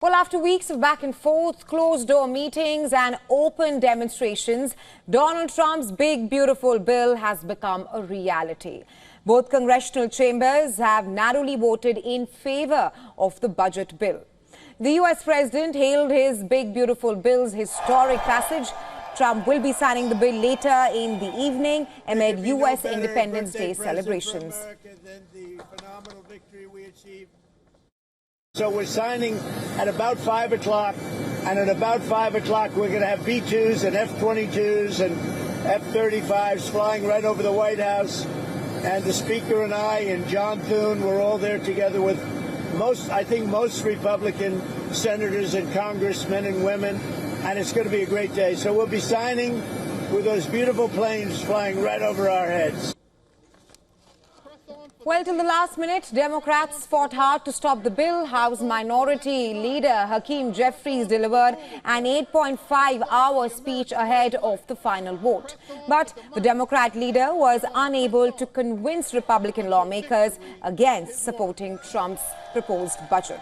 Well, after weeks of back and forth, closed-door meetings and open demonstrations, Donald Trump's big, beautiful bill has become a reality. Both congressional chambers have narrowly voted in favor of the budget bill. The U.S. president hailed his big, beautiful bill's historic passage. Trump will be signing the bill later in the evening amid U.S. Independence Day celebrations. So we're signing at about 5 o'clock, and at about 5 o'clock we're going to have B-2s and F-22s and F-35s flying right over the White House. And the Speaker and I and John Thune, we're all there together with most Republican senators and congressmen and women, and it's going to be a great day. So we'll be signing with those beautiful planes flying right over our heads. Well, till the last minute, Democrats fought hard to stop the bill. House Minority Leader Hakeem Jeffries delivered an 8.5-hour speech ahead of the final vote. But the Democrat leader was unable to convince Republican lawmakers against supporting Trump's proposed budget.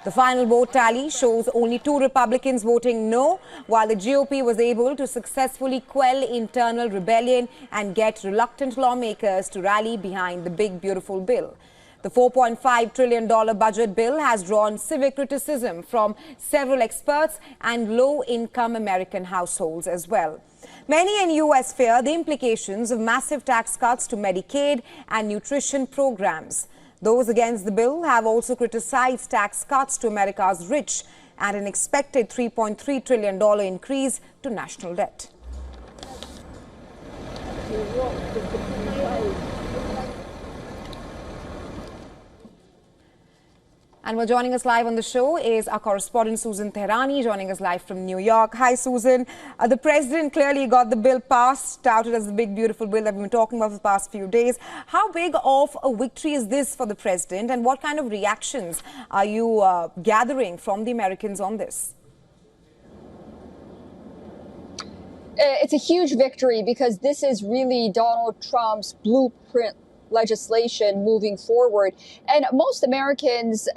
The final vote tally shows only 2 Republicans voting no, while the GOP was able to successfully quell internal rebellion and get reluctant lawmakers to rally behind the big, beautiful bill. The $4.5 trillion budget bill has drawn severe criticism from several experts and low-income American households as well. Many in U.S. fear the implications of massive tax cuts to Medicaid and nutrition programs. Those against the bill have also criticized tax cuts to America's rich and an expected $3.3 trillion increase to national debt. And well, joining us live on the show is our correspondent Susan Tehrani, joining us live from New York. Hi, Susan. The president clearly got the bill passed, touted as the big, beautiful bill that we've been talking about for the past few days. How big of a victory is this for the president, and what kind of reactions are you gathering from the Americans on this? It's a huge victory because this is really Donald Trump's blueprint legislation moving forward. And most Americans,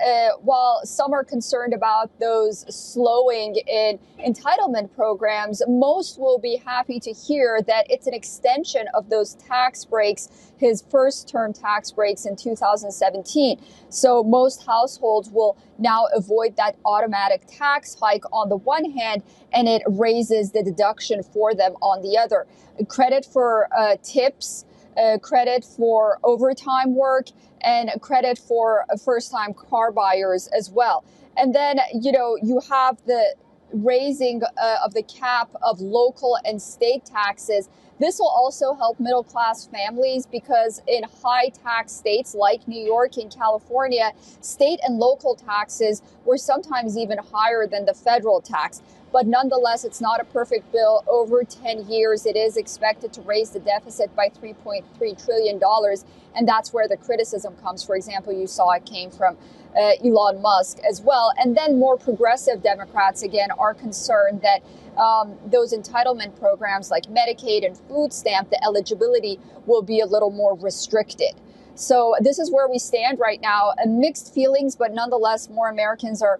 while some are concerned about those slowing in entitlement programs, most will be happy to hear that it's an extension of those tax breaks, his first term tax breaks in 2017. So most households will now avoid that automatic tax hike on the one hand, and it raises the deduction for them on the other. Credit for tips, credit for overtime work, and credit for first-time car buyers as well. And then, you have the raising of the cap of local and state taxes. This will also help middle-class families because in high-tax states like New York and California, state and local taxes were sometimes even higher than the federal tax. But nonetheless, it's not a perfect bill. Over 10 years, it is expected to raise the deficit by $3.3 trillion. And that's where the criticism comes. For example, you saw it came from Elon Musk as well. And then more progressive Democrats, again, are concerned that those entitlement programs like Medicaid and food stamp, the eligibility will be a little more restricted. So this is where we stand right now. Mixed feelings, but nonetheless, more Americans are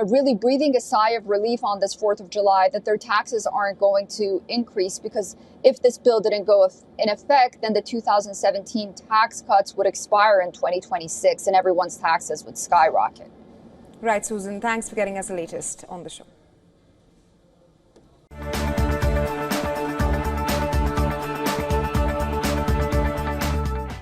really breathing a sigh of relief on this 4th of July that their taxes aren't going to increase, because if this bill didn't go in effect, then the 2017 tax cuts would expire in 2026 and everyone's taxes would skyrocket. Right, Susan. Thanks for getting us the latest on the show.